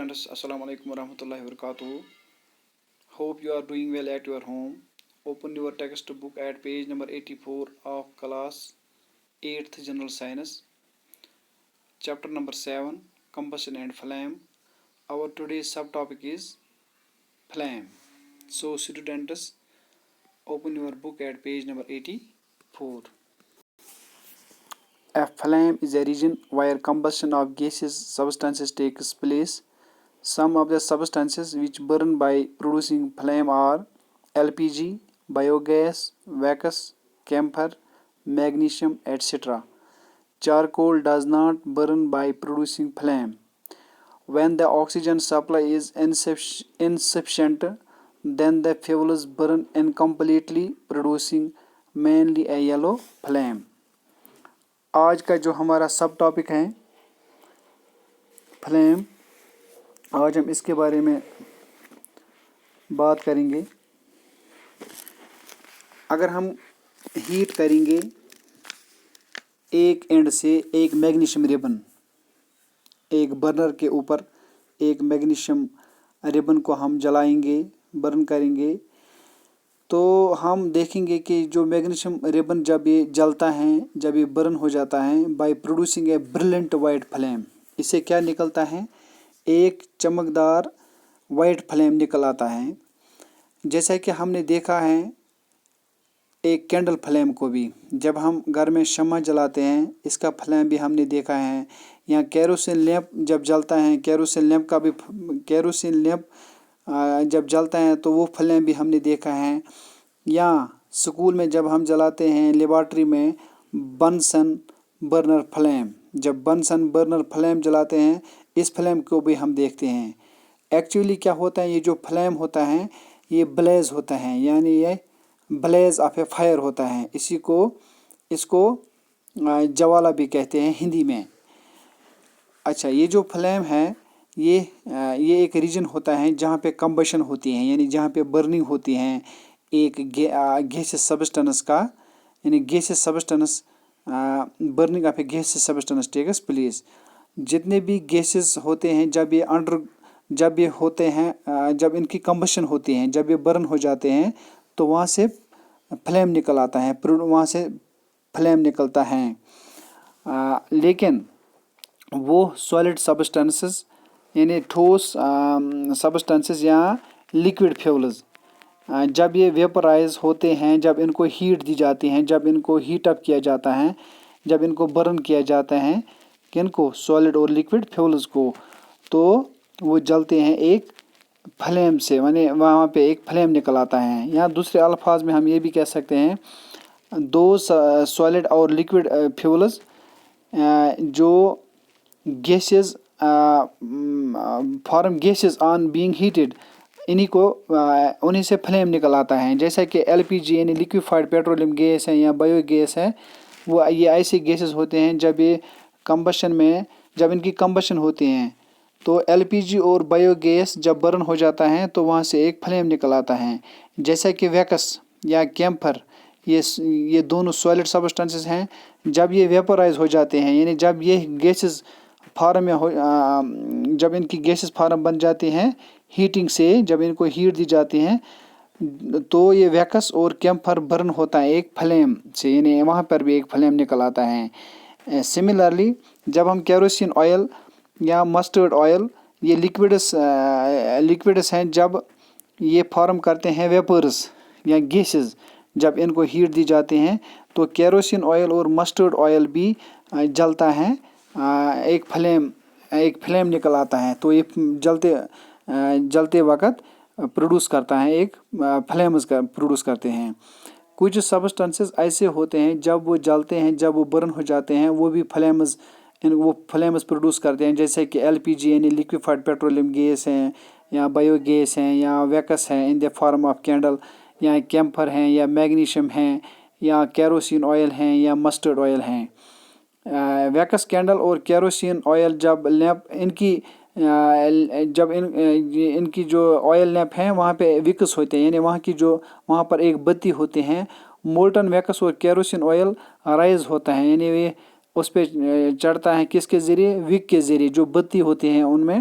students, Assalamu alaikum warahmatullahi wabarakatuh. Hope you are doing well at your home. Open your textbook at page number 84 of class 8th General Science, chapter number 7, Combustion and Flame. Our today's subtopic is flame. So students, open your book at page number 84. A flame is a region where combustion of gaseous substances takes place. Some of the substances which burn by producing flame are LPG, biogas, wax, camphor, magnesium, etc. Charcoal does not burn by producing flame. When the oxygen supply is insufficient, then the fuels burn incompletely, producing mainly a yellow flame. آج کا جو ہمارا سب topic ہے flame, آج ہم اس کے بارے میں بات کریں گے. اگر ہم ہیٹ کریں گے ایک اینڈ سے ایک میگنیشیم ریبن، ایک برنر کے اوپر ایک میگنیشیم ریبن کو ہم جلائیں گے، برن کریں گے، تو ہم دیکھیں گے کہ جو میگنیشیم ریبن جب یہ جلتا ہے، جب یہ برن ہو جاتا ہے by producing a brilliant white flame, اس سے کیا نکلتا ہے؟ ایک چمکدار وائٹ فلیم نکل آتا ہے. جیسا کہ ہم نے دیکھا ہے ایک کینڈل فلیم کو بھی، جب ہم گھر میں شمع جلاتے ہیں اس کا فلیم بھی ہم نے دیکھا ہے. یا کیروسین لیمپ جب جلتا ہے، کیروسین لیمپ جب جلتا ہے تو وہ فلیم بھی ہم نے دیکھا ہے. یا سکول میں جب ہم جلاتے ہیں لیبارٹری میں بنسن برنر فلیم، جب بنسن برنر فلیم جلاتے ہیں اس فلیم کو بھی ہم دیکھتے ہیں. ایکچولی کیا ہوتا ہے، یہ جو فلیم ہوتا ہے یہ بلیز ہوتا ہے، یعنی یہ بلیز آف اے فائر ہوتا ہے. اس کو جوالا بھی کہتے ہیں ہندی میں. اچھا، یہ جو فلیم ہے یہ ایک ریجن ہوتا ہے جہاں پہ کمبشن ہوتی ہے، یعنی جہاں پہ برننگ ہوتی ہے ایک گیسیس سبسٹنس کا، یعنی gaseous substance burning of a gaseous substance takes place. جتنے بھی گیسز ہوتے ہیں جب یہ ہوتے ہیں، جب ان کی کمبشن ہوتی ہیں، جب یہ برن ہو جاتے ہیں تو وہاں سے فلیم نکل آتا ہے، وہاں سے فلیم نکلتا ہے. لیکن وہ سالڈ سبسٹنسز یعنی ٹھوس سبسٹنسز یا لیکوڈ فیولز جب یہ ویپرائز ہوتے ہیں، جب ان کو ہیٹ دی جاتی ہیں، جب ان کو ہیٹ اپ کیا جاتا ہے، جب ان کو برن کیا جاتا ہے، کن کو؟ سالڈ اور لیکوڈ فیولز کو، تو وہ جلتے ہیں ایک فلیم سے، یعنی وہاں پہ ایک فلیم نکل آتا ہے. یا دوسرے الفاظ میں ہم یہ بھی کہہ سکتے ہیں دو سالڈ اور لیکوڈ فیولز جو gases form gases on being heated, انہی سے فلیم نکل آتا ہے. جیسا کہ LPG یعنی لیکویفائڈ پیٹرولیم گیس ہے یا بایو گیس ہے، وہ یہ ایسے گیسز ہوتے ہیں جب ان کی کمبشن ہوتی ہیں تو LPG اور بایو گیس جب برن ہو جاتا ہے تو وہاں سے ایک فلیم نکل آتا ہے. جیسا کہ ویکس یا کیمپر، یہ دونوں سالڈ سبسٹنسز ہیں. جب یہ ویپرائز ہو جاتے ہیں، یعنی جب یہ گیسز فارم جب ان کی گیسز فارم بن جاتی ہیں ہیٹنگ سے، جب ان کو ہیٹ دی جاتی ہیں تو یہ ویکس اور کیمپر برن ہوتا ہے ایک فلیم سے، یعنی وہاں پر بھی ایک فلیم نکل آتا ہے. سملرلی جب ہم کیروسین آئل یا مسٹرڈ آئل، یہ لیکوڈس ہیں، جب یہ فارم کرتے ہیں ویپرز یا گیسز، جب ان کو ہیٹ دی جاتے ہیں تو کیروسین آئل اور مسٹرڈ آئل بھی جلتا ہے، ایک فلیم نکل آتا ہے. تو یہ جلتے وقت پروڈیوس کرتا ہے، ایک فلیمز کا پروڈیوس کرتے ہیں. کچھ سبسٹنسز ایسے ہوتے ہیں جب وہ جلتے ہیں، جب وہ برن ہو جاتے ہیں وہ بھی فلیمز پروڈیوس کرتے ہیں. جیسے کہ LPG یعنی لیکویفائڈ پیٹرولیم گیس ہیں یا بایو گیس ہیں یا ویکس ہیں ان دی فارم آف کینڈل، یا کیمپر ہیں یا میگنیشیم ہیں یا کیروسین آئل ہیں یا مسٹرڈ آئل ہیں. ویکس کینڈل اور کیروسین آئل جب ان کی جو آئل لیمپ ہیں وہاں پہ وکس ہوتے ہیں، یعنی وہاں پر ایک بتی ہوتے ہیں. مولٹن ویکس اور کیروسین آئل رائز ہوتا ہے، یعنی اس پہ چڑھتا ہے کس کے ذریعے؟ وک کے ذریعے. جو بتی ہوتی ہیں ان میں